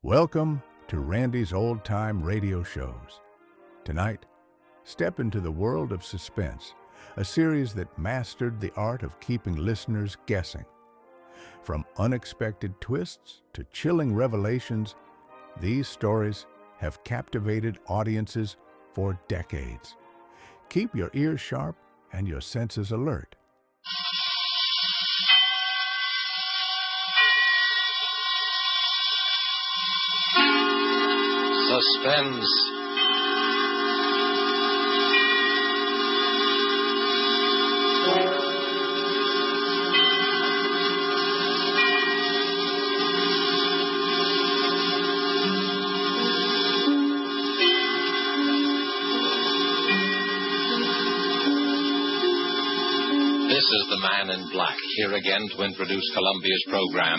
Welcome to Randy's Old Time Radio Shows. Tonight, step into the world of Suspense, a series that mastered the art of keeping listeners guessing. From unexpected twists to chilling revelations, these stories have captivated audiences for decades. Keep your ears sharp and your senses alert. Suspense. This is the Man in Black, here again to introduce Columbia's program,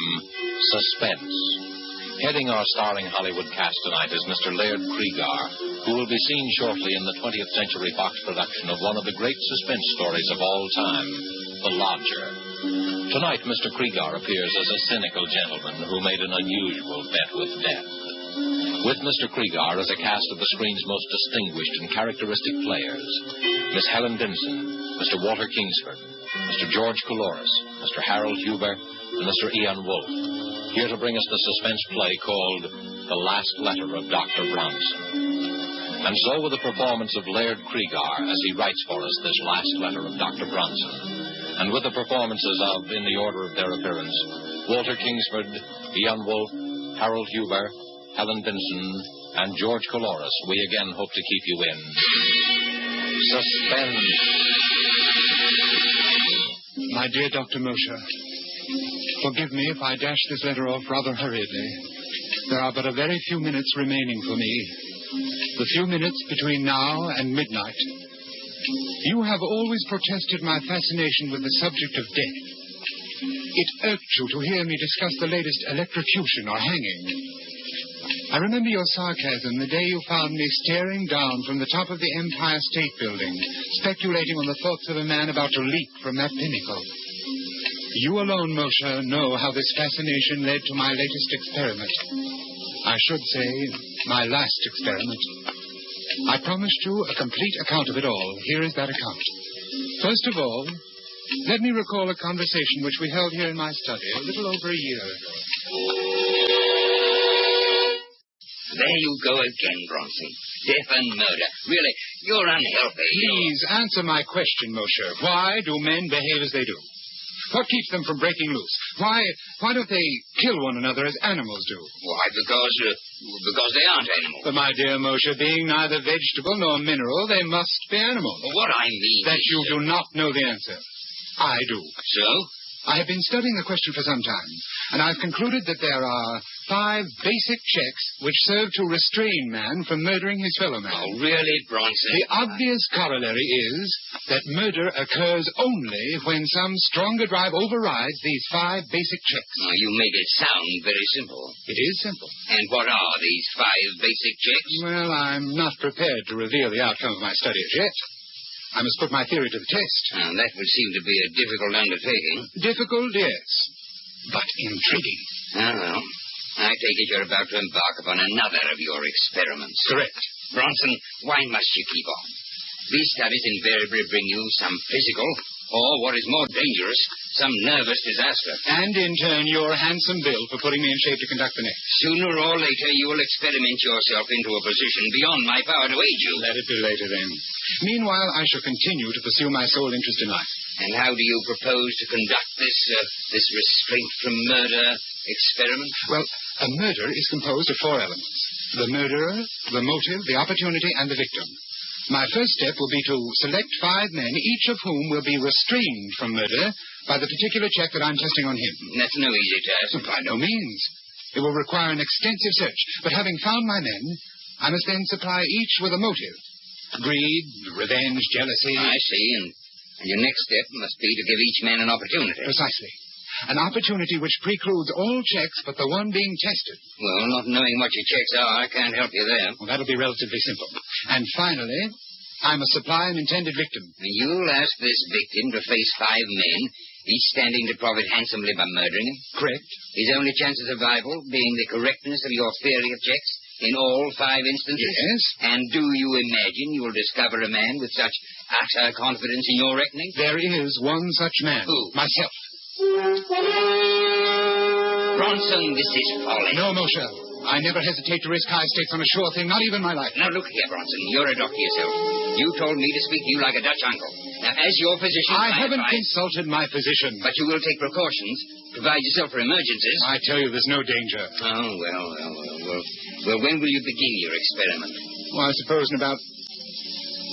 Suspense. Heading our starring Hollywood cast tonight is Mr. Laird Cregar, who will be seen shortly in the 20th Century Fox production of one of the great suspense stories of all time, The Lodger. Tonight, Mr. Cregar appears as a cynical gentleman who made an unusual bet with death. With Mr. Cregar as a cast of the screen's most distinguished and characteristic players, Miss Helen Dinson, Mr. Walter Kingsford, Mr. George Couloris, Mr. Harold Huber, and Mr. Ian Wolfe, here to bring us the suspense play called The Last Letter of Dr. Bronson. And so with the performance of Laird Cregar as he writes for us this last letter of Dr. Bronson, and with the performances of, in the order of their appearance, Walter Kingsford, Ian Wolfe, Harold Huber, Helen Dinson, and George Couloris, we again hope to keep you in suspense. My dear Dr. Mosher, forgive me if I dash this letter off rather hurriedly. There are but a very few minutes remaining for me. The few minutes between now and midnight. You have always protested my fascination with the subject of death. It irked you to hear me discuss the latest electrocution or hanging. I remember your sarcasm the day you found me staring down from the top of the Empire State Building, speculating on the thoughts of a man about to leap from that pinnacle. You alone, Mosher, know how this fascination led to my latest experiment. I should say, my last experiment. I promised you a complete account of it all. Here is that account. First of all, let me recall a conversation which we held here in my study a little over a year ago. There you go again, Bronson. Death and murder. Really, you're unhealthy. Please answer my question, Mosher. Why do men behave as they do? What keeps them from breaking loose? Why don't they kill one another as animals do? Why, because they aren't animals. But, my dear Mosher, being neither vegetable nor mineral, they must be animals. What I mean that is... you do not know the answer. I do. So? I have been studying the question for some time, and I've concluded that there are 5 basic checks which serve to restrain man from murdering his fellow man. Oh, really, Bronson? The obvious corollary is that murder occurs only when some stronger drive overrides these 5 basic checks. Oh, you make it sound very simple. It is simple. And what are these 5 basic checks? Well, I'm not prepared to reveal the outcome of my study as yet. I must put my theory to the test. That would seem to be a difficult undertaking. Difficult, yes, but intriguing. Oh, well, I take it you're about to embark upon another of your experiments. Correct. Bronson, why must you keep on? These studies invariably bring you some physical, or what is more dangerous, some nervous disaster. And in turn, your handsome bill for putting me in shape to conduct the next. Sooner or later, you will experiment yourself into a position beyond my power to aid you. Let it be later, then. Meanwhile, I shall continue to pursue my sole interest in life. And how do you propose to conduct this restraint from murder experiment? Well, a murder is composed of 4 elements. The murderer, the motive, the opportunity, and the victim. My first step will be to select 5 men, each of whom will be restrained from murder by the particular check that I'm testing on him. That's no easy task. By no means. It will require an extensive search. But having found my men, I must then supply each with a motive. Greed, revenge, jealousy. I see, and your next step must be to give each man an opportunity. Precisely. An opportunity which precludes all checks but the one being tested. Well, not knowing what your checks are, I can't help you there. Well, that'll be relatively simple. And finally, I must supply an intended victim. And you'll ask this victim to face 5 men each standing to profit handsomely by murdering him. Correct. His only chance of survival being the correctness of your theory of checks in all 5 instances? Yes. And do you imagine you will discover a man with such utter confidence in your reckoning? There is one such man. Who? Myself. Bronson, this is folly. No, Moshe. I never hesitate to risk high stakes on a sure thing, not even my life. Now, look here, Bronson. You're a doctor yourself. You told me to speak to you like a Dutch uncle. Now, as your physician... I haven't advise, consulted my physician. But you will take precautions, provide yourself for emergencies. I tell you, there's no danger. Oh, well. Well, when will you begin your experiment? Well, I suppose in about...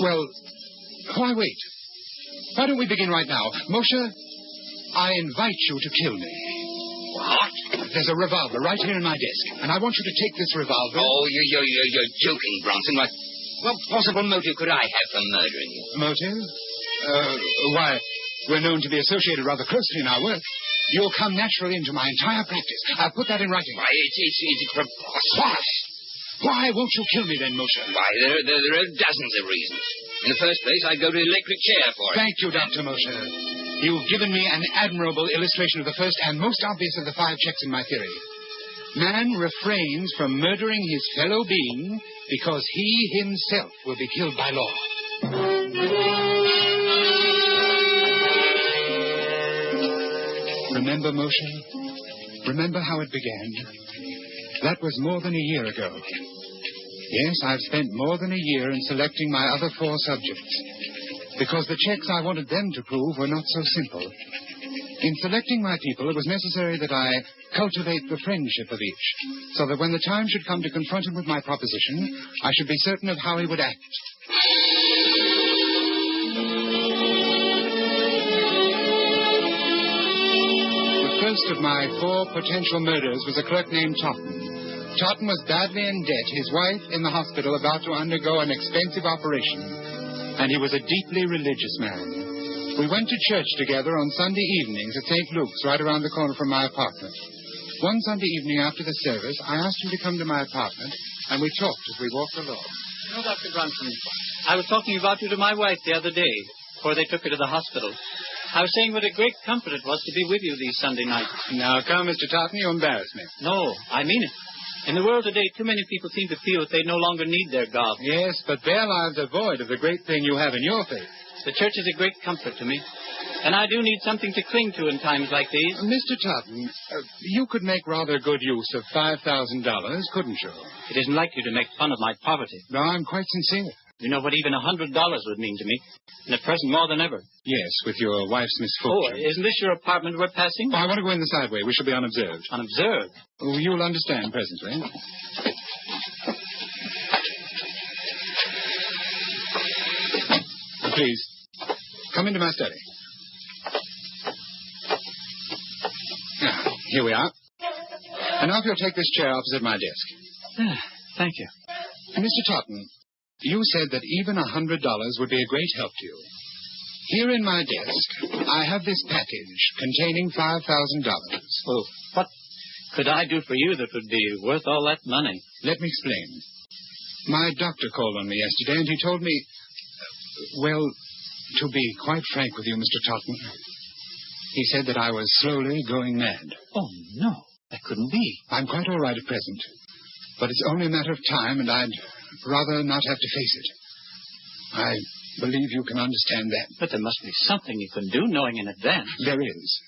Well, why wait? Why don't we begin right now? Moshe, I invite you to kill me. What? There's a revolver right here in my desk, and I want you to take this revolver... Oh, you're joking, Bronson. What possible motive could I have for murdering you? Motive? Why, we're known to be associated rather closely in our work. You'll come naturally into my entire practice. I'll put that in writing. Why, it's preposterous. Why won't you kill me then, Moshe? Why, there are dozens of reasons. In the first place, I'd go to the electric chair for it. Thank you, Dr. Moshe. You've given me an admirable illustration of the first and most obvious of the 5 checks in my theory. Man refrains from murdering his fellow being because he himself will be killed by law. Remember, Moshe? Remember how it began? That was more than a year ago. Yes, I've spent more than a year in selecting my other 4 subjects, because the checks I wanted them to prove were not so simple. In selecting my people, it was necessary that I cultivate the friendship of each, so that when the time should come to confront him with my proposition, I should be certain of how he would act. The first of my 4 potential murders was a clerk named Totten. Totten was badly in debt, his wife in the hospital about to undergo an expensive operation, and he was a deeply religious man. We went to church together on Sunday evenings at St. Luke's, right around the corner from my apartment. One Sunday evening after the service, I asked him to come to my apartment, and we talked as we walked along. No, Dr. Bronson, I was talking about you to my wife the other day, before they took her to the hospital. I was saying what a great comfort it was to be with you these Sunday nights. Now, come, Mr. Totten, you embarrass me. No, I mean it. In the world today, too many people seem to feel that they no longer need their God. Yes, but their lives are void of the great thing you have in your faith. The church is a great comfort to me, and I do need something to cling to in times like these. Mr. Totten, you could make rather good use of $5,000, couldn't you? It isn't like you to make fun of my poverty. No, I'm quite sincere. You know what even $100 would mean to me, and at present more than ever. Yes, with your wife's misfortune. Oh, isn't this your apartment we're passing? Oh, I want to go in the side way. We shall be unobserved. Unobserved? Oh, you'll understand presently. Please, come into my study. Now, here we are. And now if you'll take this chair opposite my desk. Thank you. Mr. Totten, you said that even $100 would be a great help to you. Here in my desk, I have this package containing $5,000. Well, what could I do for you that would be worth all that money? Let me explain. My doctor called on me yesterday, and he told me... Well, to be quite frank with you, Mr. Totten, he said that I was slowly going mad. Oh, no. That couldn't be. I'm quite all right at present, but it's only a matter of time, and I'd rather not have to face it. I believe you can understand that. But there must be something you can do, knowing in advance. There is.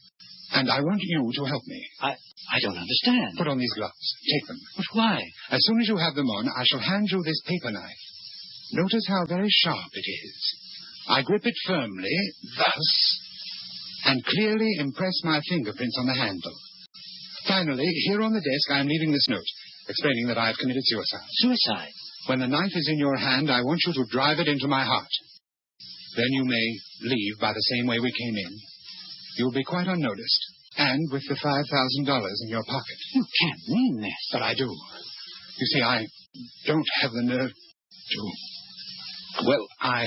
And I want you to help me. I don't understand. Put on these gloves. Take them. But why? As soon as you have them on, I shall hand you this paper knife. Notice how very sharp it is. I grip it firmly, thus, and clearly impress my fingerprints on the handle. Finally, here on the desk, I am leaving this note, explaining that I have committed suicide. Suicide? When the knife is in your hand, I want you to drive it into my heart. Then you may leave by the same way we came in. You'll be quite unnoticed, and with the $5,000 in your pocket. You can't mean this. But I do. You see, I don't have the nerve to... Well, I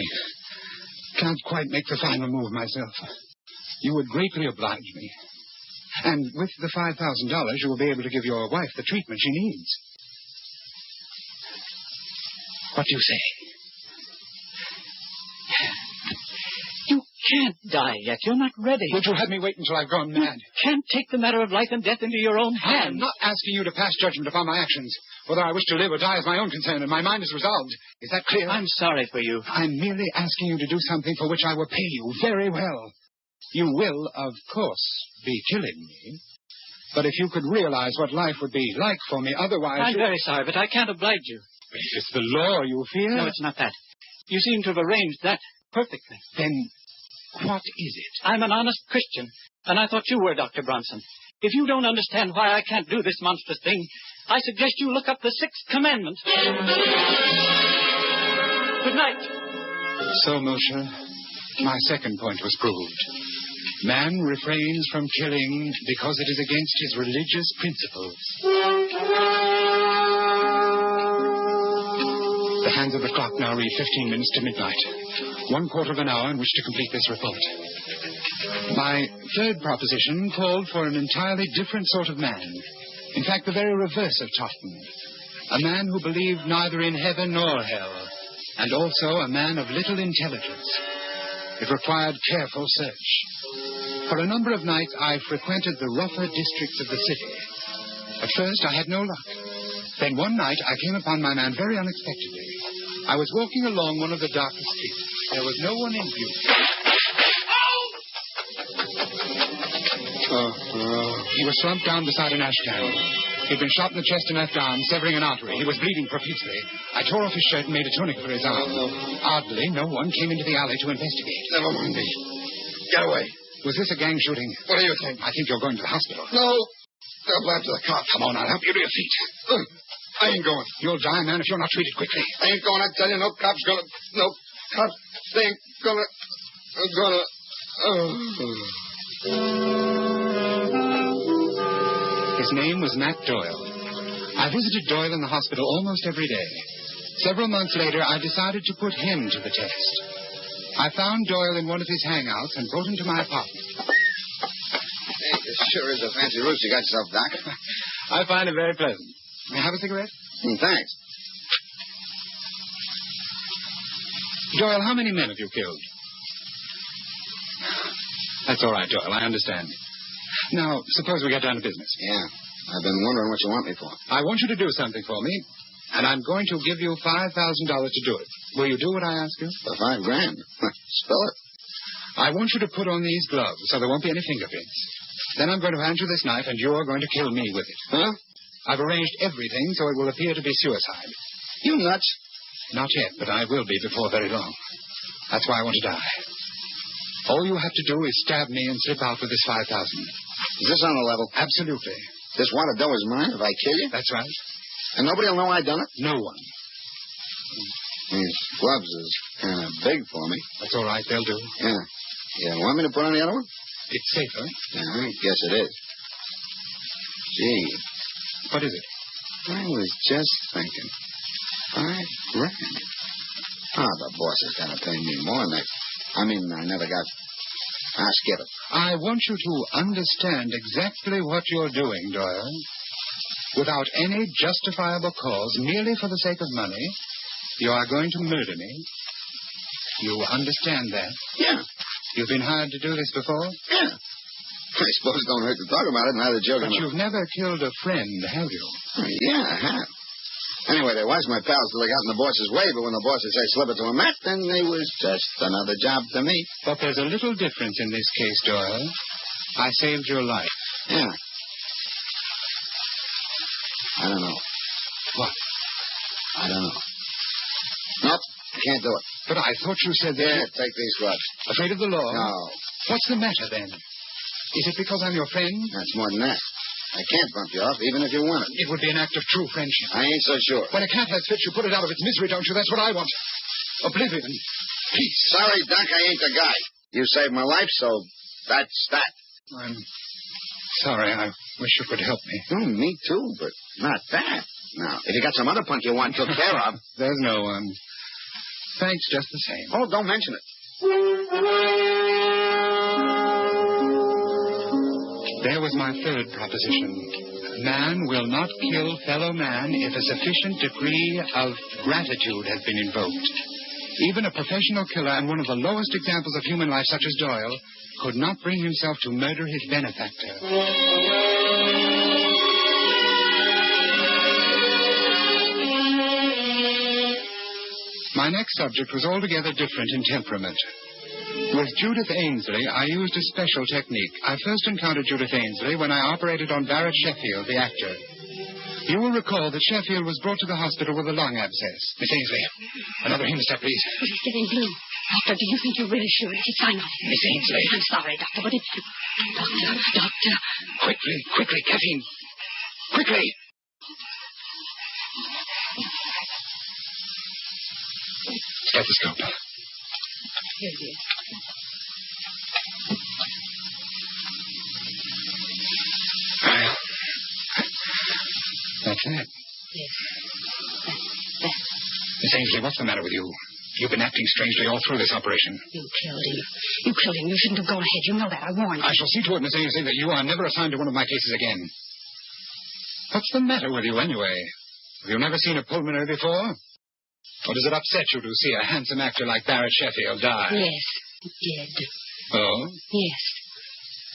can't quite make the final move myself. You would greatly oblige me. And with the $5,000, you will be able to give your wife the treatment she needs. What do you say? You can't die yet. You're not ready. Would you have me wait until I've gone mad? You can't take the matter of life and death into your own hands. I'm not asking you to pass judgment upon my actions. Whether I wish to live or die is my own concern, and my mind is resolved. Is that clear? I'm sorry for you. I'm merely asking you to do something for which I will pay you very well. You will, of course, be killing me. But if you could realize what life would be like for me otherwise... I'm very sorry, but I can't oblige you. If it's the law you fear... No, it's not that. You seem to have arranged that perfectly. Then what is it? I'm an honest Christian, and I thought you were, Dr. Bronson. If you don't understand why I can't do this monstrous thing, I suggest you look up the Sixth Commandment. Good night. So, Moshe, my second point was proved. Man refrains from killing because it is against his religious principles. The hands of the clock now read 15 minutes to midnight. 1/4 of an hour in which to complete this report. My third proposition called for an entirely different sort of man. In fact, the very reverse of Totten. A man who believed neither in heaven nor hell, and also a man of little intelligence. It required careful search. For a number of nights, I frequented the rougher districts of the city. At first, I had no luck. Then one night, I came upon my man very unexpectedly. I was walking along one of the darkest streets. There was no one in view. He was slumped down beside an ash can. He'd been shot in the chest and left arm, severing an artery. He was bleeding profusely. I tore off his shirt and made a tunic for his arm. Oddly, no one came into the alley to investigate. Never mind me. Get away. Was this a gang shooting? What do you think? I think you're going to the hospital. No. They'll blab to the cops. Come on, I'll help you to your feet. I ain't going. You'll die, man, if you're not treated quickly. I ain't going, I tell you. No cop's gonna... No cops. They ain't gonna... His name was Matt Doyle. I visited Doyle in the hospital almost every day. Several months later, I decided to put him to the test. I found Doyle in one of his hangouts and brought him to my apartment. Hey, this sure is a fancy roost you got yourself, Doc. I find it very pleasant. May I have a cigarette? Thanks. Doyle, how many men have you killed? That's all right, Doyle. I understand. Now, suppose we get down to business. Yeah. I've been wondering what you want me for. I want you to do something for me, and I'm going to give you $5,000 to do it. Will you do what I ask you? For $5 grand? Spell it. I want you to put on these gloves so there won't be any fingerprints. Then I'm going to hand you this knife, and you're going to kill me with it. Huh? I've arranged everything so it will appear to be suicide. You nuts. Not yet, but I will be before very long. That's why I want to die. All you have to do is stab me and slip out with this $5,000. Is this on the level? Absolutely. This wad of dough is mine if I kill you? That's right. And nobody will know I done it? No one. These gloves is kind of big for me. That's all right. They'll do. Yeah. You want me to put on the other one? It's safer. Yeah, I guess it is. Gee. What is it? I was just thinking. $5 grand. Oh, the boss is going to pay me more than that. I mean, I never got... I'll skip it. I want you to understand exactly what you're doing, Doyle. Without any justifiable cause, merely for the sake of money, you are going to murder me. You understand that? Yeah. You've been hired to do this before? Yeah. I suppose it don't hurt to talk about it, neither joking. But you've never killed a friend, have you? Yeah, I have. Anyway, they was my pals till they got in the boss's way, but when the boss would say slip it to a Matt, then they was just another job to me. But there's a little difference in this case, Doyle. I saved your life. Yeah. I don't know. What? I don't know. Nope, I can't do it. But I thought you said that... Yeah, take these gloves. Afraid of the law? No. What's the matter, then? Is it because I'm your friend? That's more than that. I can't bump you off, even if you want it. It would be an act of true friendship. I ain't so sure. When a cat has fits, you put it out of its misery, don't you? That's what I want. Oblivion. Peace. Sorry, Doc, I ain't the guy. You saved my life, so that's that. I'm sorry. I wish you could help me. Oh, me too, but not that. Now, if you got some other punk you want took care of... There's no one. Thanks just the same. Oh, don't mention it. There was my third proposition. Man will not kill fellow man if a sufficient degree of gratitude has been invoked. Even a professional killer and one of the lowest examples of human life, such as Doyle, could not bring himself to murder his benefactor. My next subject was altogether different in temperament. With Judith Ainsley, I used a special technique. I first encountered Judith Ainsley when I operated on Barrett Sheffield, the actor. You will recall that Sheffield was brought to the hospital with a lung abscess. Miss Ainsley, another hemostat, please. But he's getting blue. Doctor, do you think you really should? He's fine on it. Miss Ainsley. I'm sorry, Doctor, but it's... Doctor. Quickly, caffeine. Quickly. Stethoscope. Here it is. That's it. Yes. That. Miss Ainsley, what's the matter with you? You've been acting strangely all through this operation. You killed him. You killed him. You shouldn't have gone ahead. You know that. I warned you. I shall see to it, Miss Ainsley, that you are never assigned to one of my cases again. What's the matter with you, anyway? Have you never seen a pulmonary before? Or does it upset you to see a handsome actor like Barrett Sheffield die? Yes, it did. Oh? Yes.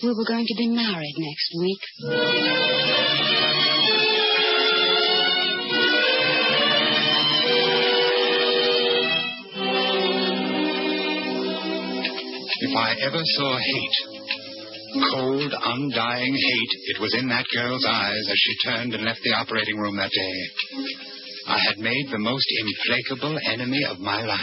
We were going to be married next week. If I ever saw hate, cold, undying hate, it was in that girl's eyes as she turned and left the operating room that day. I had made the most implacable enemy of my life.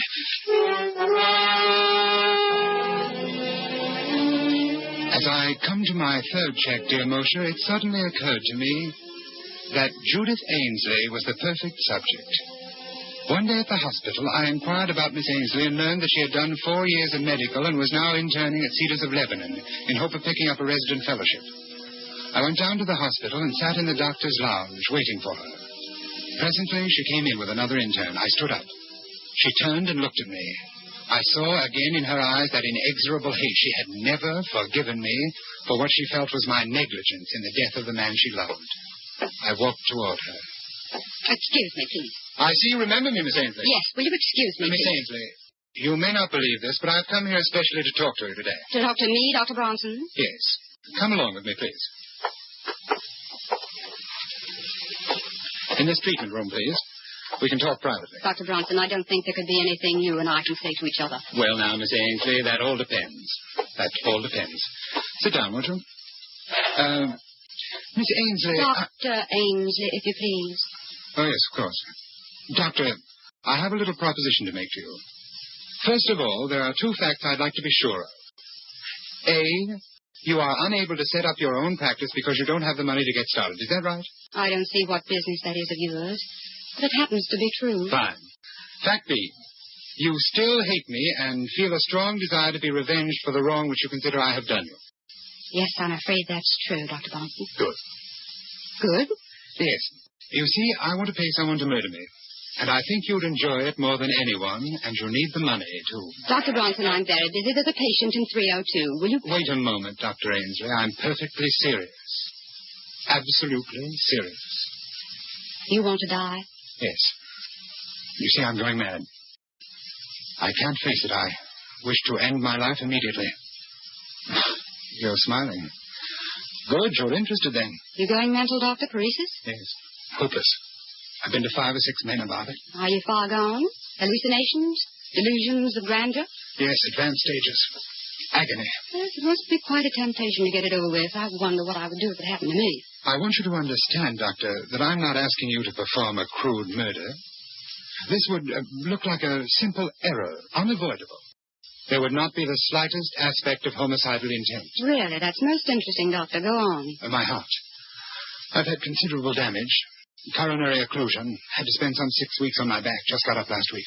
As I come to my third check, dear Moshe, it suddenly occurred to me that Judith Ainsley was the perfect subject. One day at the hospital, I inquired about Miss Ainsley and learned that she had done 4 years of medical and was now interning at Cedars of Lebanon in hope of picking up a resident fellowship. I went down to the hospital and sat in the doctor's lounge waiting for her. Presently, she came in with another intern. I stood up. She turned and looked at me. I saw again in her eyes that inexorable hate. She had never forgiven me for what she felt was my negligence in the death of the man she loved. I walked toward her. Excuse me, please. I see you remember me, Miss Ainsley. Yes, will you excuse me, Miss please? Ainsley, you may not believe this, but I've come here especially to talk to you today. To talk to me, Dr. Bronson? Yes. Come along with me, please. In this treatment room, please. We can talk privately. Dr. Bronson, I don't think there could be anything you and I can say to each other. Well, now, Miss Ainsley, that all depends. That all depends. Sit down, won't you? Miss Ainsley... Dr. Ainsley, if you please. Oh, yes, of course. Doctor, I have a little proposition to make to you. First of all, there are 2 facts I'd like to be sure of. A, you are unable to set up your own practice because you don't have the money to get started. Is that right? I don't see what business that is of yours, but it happens to be true. Fine. Fact B, you still hate me and feel a strong desire to be revenged for the wrong which you consider I have done you. Yes, I'm afraid that's true, Dr. Bronson. Good. Good? Yes. You see, I want to pay someone to murder me. And I think you'd enjoy it more than anyone, and you need the money, too. Dr. Bronson, I'm very busy. There's a patient in 302. Will you... Wait a moment, Dr. Ainsley. I'm perfectly serious. Absolutely serious. You want to die? Yes. You see, I'm going mad. I can't face it. I wish to end my life immediately. You're smiling. Good, you're interested then. You going mental, Doctor? Paresis? Yes. Hopeless. I've been to 5 or 6 men about it. Are you far gone? Hallucinations? Delusions of grandeur? Yes, advanced stages. Agony. Yes, it must be quite a temptation to get it over with. I wonder what I would do if it happened to me. I want you to understand, Doctor, that I'm not asking you to perform a crude murder. This would look like a simple error, unavoidable. There would not be the slightest aspect of homicidal intent. Really, that's most interesting, Doctor. Go on. My heart. I've had considerable damage. Coronary occlusion. Had to spend some 6 weeks on my back. Just got up last week.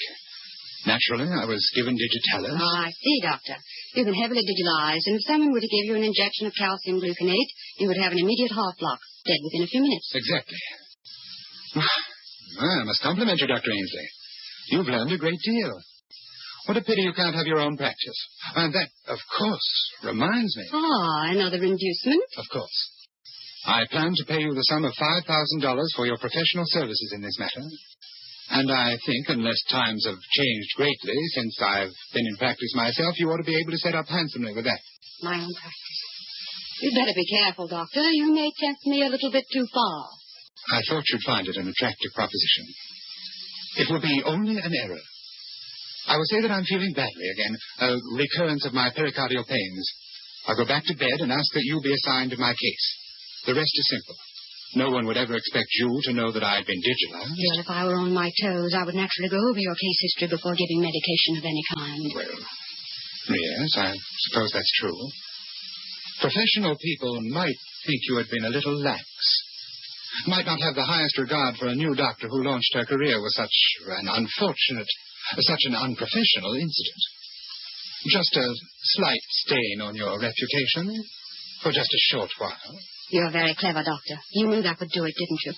Naturally, I was given digitalis. Oh, I see, Doctor. You've been heavily digitalized, and if someone were to give you an injection of calcium gluconate, you would have an immediate heart block, dead within a few minutes. Exactly. Well, I must compliment you, Dr. Ainsley. You've learned a great deal. What a pity you can't have your own practice. And that, of course, reminds me. Ah, another inducement? Of course. I plan to pay you the sum of $5,000 for your professional services in this matter. And I think, unless times have changed greatly since I've been in practice myself, you ought to be able to set up handsomely with that. My own practice. You'd better be careful, Doctor. You may tempt me a little bit too far. I thought you'd find it an attractive proposition. It will be only an error. I will say that I'm feeling badly again, a recurrence of my pericardial pains. I'll go back to bed and ask that you be assigned to my case. The rest is simple. No one would ever expect you to know that I had been digitalized. Well, if I were on my toes, I would naturally go over your case history before giving medication of any kind. Well, yes, I suppose that's true. Professional people might think you had been a little lax. Might not have the highest regard for a new doctor who launched her career with such an unprofessional incident. Just a slight stain on your reputation for just a short while. You're very clever, Doctor. You knew that would do it, didn't you?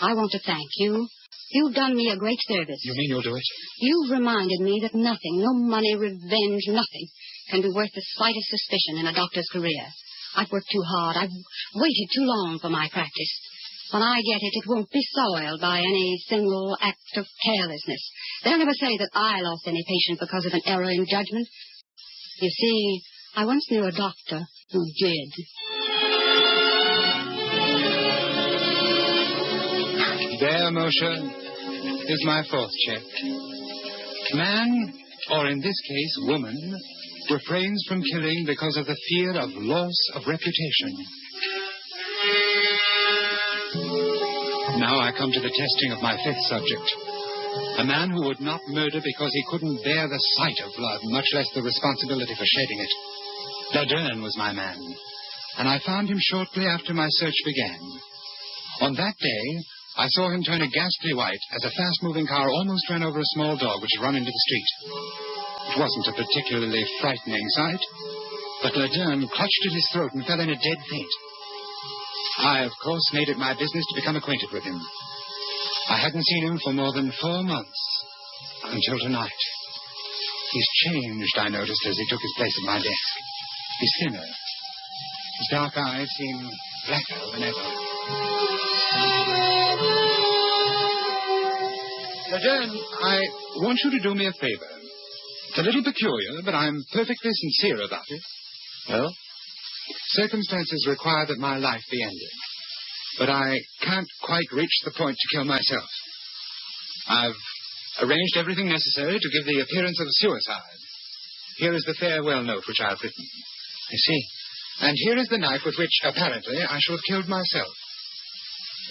I want to thank you. You've done me a great service. You mean you'll do it? You've reminded me that nothing, no money, revenge, nothing, can be worth the slightest suspicion in a doctor's career. I've worked too hard. I've waited too long for my practice. When I get it, it won't be soiled by any single act of carelessness. They'll never say that I lost any patient because of an error in judgment. You see, I once knew a doctor who did. There, Moshe, is my fourth check. Man, or in this case, woman, refrains from killing because of the fear of loss of reputation. Now I come to the testing of my fifth subject. A man who would not murder because he couldn't bear the sight of blood, much less the responsibility for shedding it. Laderne was my man, and I found him shortly after my search began. On that day, I saw him turn a ghastly white as a fast-moving car almost ran over a small dog which had run into the street. It wasn't a particularly frightening sight, but Laderne clutched at his throat and fell in a dead faint. I, of course, made it my business to become acquainted with him. I hadn't seen him for more than 4 months, until tonight. He's changed, I noticed, as he took his place at my desk. He's thinner. His dark eyes seem blacker than ever. Laderne, I want you to do me a favor. It's a little peculiar, but I'm perfectly sincere about it. Well? Circumstances require that my life be ended. But I can't quite reach the point to kill myself. I've arranged everything necessary to give the appearance of suicide. Here is the farewell note which I've written. I see. And here is the knife with which, apparently, I shall have killed myself.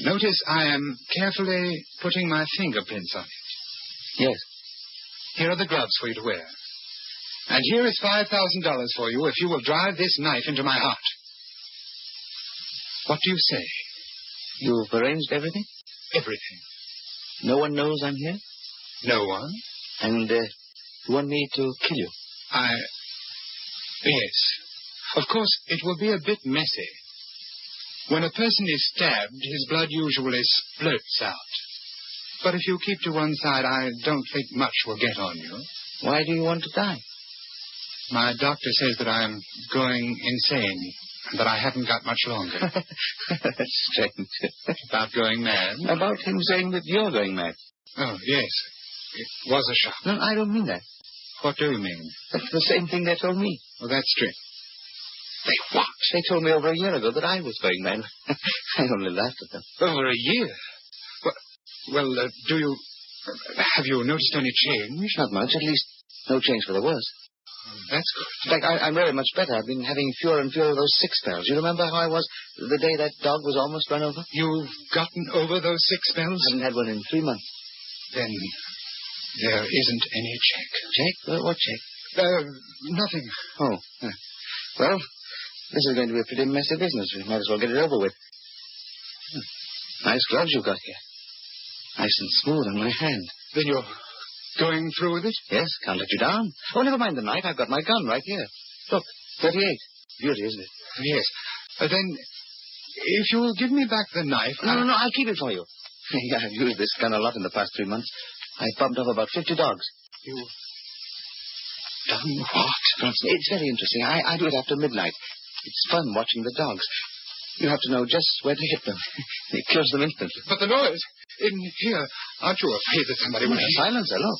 Notice I am carefully putting my fingerprints on it. Yes. Here are the gloves for you to wear. And here is $5,000 for you if you will drive this knife into my heart. What do you say? You've arranged everything? Everything. No one knows I'm here? No one. And you want me to kill you? Yes. Of course, it will be a bit messy. When a person is stabbed, his blood usually splurts out. But if you keep to one side, I don't think much will get on you. Why do you want to die? My doctor says that I am going insane, and that I haven't got much longer. That's strange. About going mad? About him saying that you're going mad. Oh, yes. It was a shock. No, I don't mean that. What do you mean? That's the same thing they told me. Well, that's true. They what? They told me over a year ago that I was going mad. I only laughed at them. Over a year? Well, have you noticed any change? Not much, at least no change for the worse. That's good. In fact, I'm very much better. I've been having fewer and fewer of those sick spells. You remember how I was the day that dog was almost run over? You've gotten over those sick spells? I haven't had one in 3 months. Then there isn't any check. Check? What check? Nothing. Oh. Well, this is going to be a pretty messy business. We might as well get it over with. Nice gloves you've got here. Nice and smooth on my hand. Then you're going through with it? Yes, can't let you down. Oh, never mind the knife. I've got my gun right here. Look, 38. Beauty, isn't it? Yes. Then, if you'll give me back the knife... No, I'll keep it for you. Yeah, I've used this gun a lot in the past 3 months. I've bumped off about 50 dogs. You've done what? Bronson, it's very interesting. I do it after midnight. It's fun watching the dogs. You have to know just where to hit them. It kills them instantly. But the noise... In here. Aren't you afraid that somebody will... Silence, look.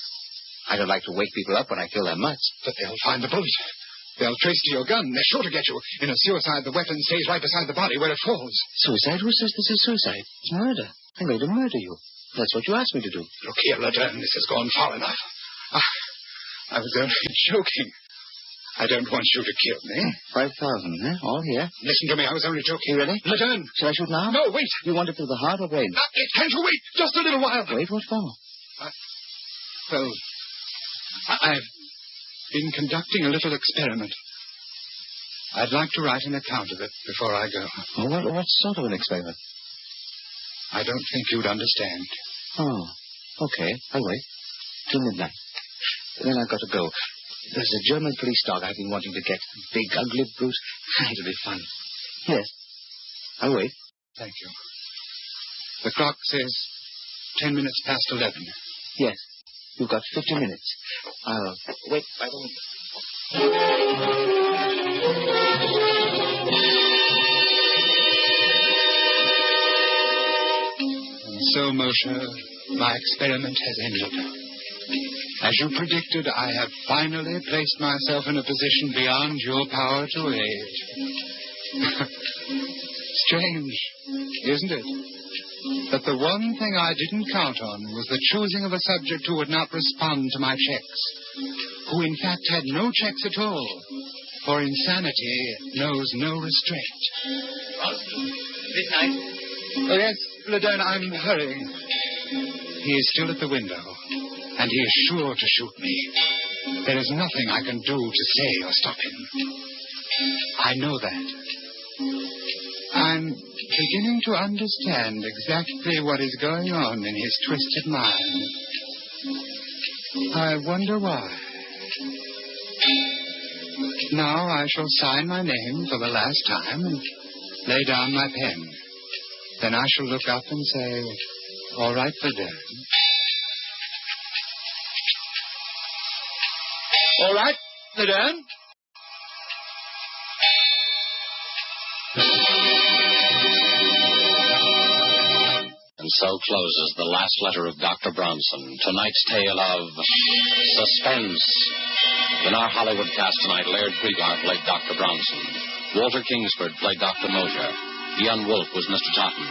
I don't like to wake people up when I kill them much. But they'll find the bullet. They'll trace to your gun. They're sure to get you. In a suicide, the weapon stays right beside the body where it falls. Suicide? Who says this is suicide? It's murder. I'm going to murder you. That's what you asked me to do. Look here, Ledern. This has gone far enough. I was only joking. I don't want you to kill me. 5,000, eh? All here. Listen to me. I was only joking. You ready? Ledern. Shall I shoot now? No, wait. You want it through the heart or brain? Can't you wait just a little while? Wait, what for? Well, I've been conducting a little experiment. I'd like to write an account of it before I go. Oh, what sort of an experiment? I don't think you'd understand. Oh, okay. I'll wait. Till midnight. Then I've got to go. There's a German police dog I've been wanting to get. A big, ugly brute. It'll be fun. Yes. I'll wait. Thank you. The clock says 10 minutes past 11. Yes. You've got 50 minutes. I'll wait by the window. And so, Moshe, my experiment has ended. As you predicted, I have finally placed myself in a position beyond your power to aid. Strange, isn't it? That the one thing I didn't count on was the choosing of a subject who would not respond to my checks, who in fact had no checks at all, for insanity knows no restraint. Bronson, midnight. Oh, yes, Ledern, I'm hurrying. He is still at the window, and he is sure to shoot me. There is nothing I can do to say or stop him. I know that. I'm beginning to understand exactly what is going on in his twisted mind. I wonder why. Now I shall sign my name for the last time and lay down my pen. Then I shall look up and say, all right, Ledern. All right, Ledern. And so closes the last letter of Dr. Bronson, tonight's tale of Suspense. In our Hollywood cast tonight, Laird Kriegar played Dr. Bronson. Walter Kingsford played Dr. Mosier. Ian Wolfe was Mr. Totten.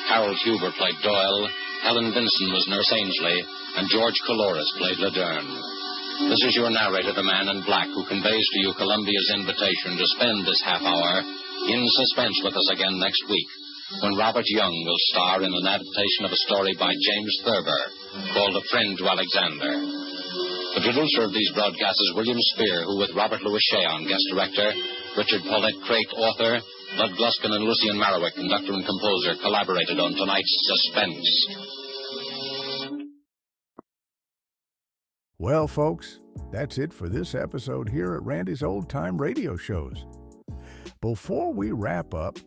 Harold Huber played Doyle. Helen Vinson was Nurse Ainsley. And George Coloris played Ledern. This is your narrator, the Man in Black, who conveys to you Columbia's invitation to spend this half hour in suspense with us again next week, when Robert Young will star in an adaptation of a story by James Thurber called A Friend to Alexander. The producer of these broadcasts is William Spear, who with Robert Louis Shea on guest director, Richard Paulette Craik, author, Bud Gluskin and Lucian Marowik, conductor and composer, collaborated on tonight's Suspense. Well, folks, that's it for this episode here at Randy's Old Time Radio Shows. Before we wrap up,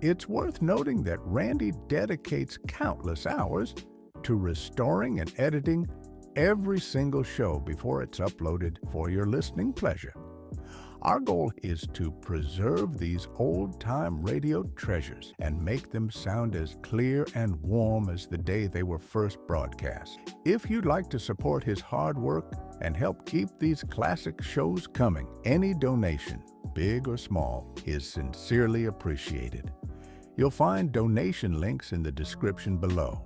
it's worth noting that Randy dedicates countless hours to restoring and editing every single show before it's uploaded for your listening pleasure. Our goal is to preserve these old-time radio treasures and make them sound as clear and warm as the day they were first broadcast. If you'd like to support his hard work and help keep these classic shows coming, any donation, big or small, is sincerely appreciated. You'll find donation links in the description below.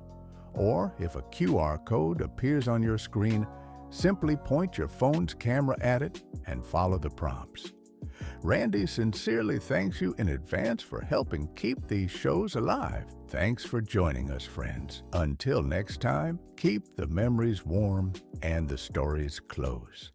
Or if a QR code appears on your screen, simply point your phone's camera at it and follow the prompts. Randy sincerely thanks you in advance for helping keep these shows alive. Thanks for joining us, friends. Until next time, keep the memories warm and the stories close.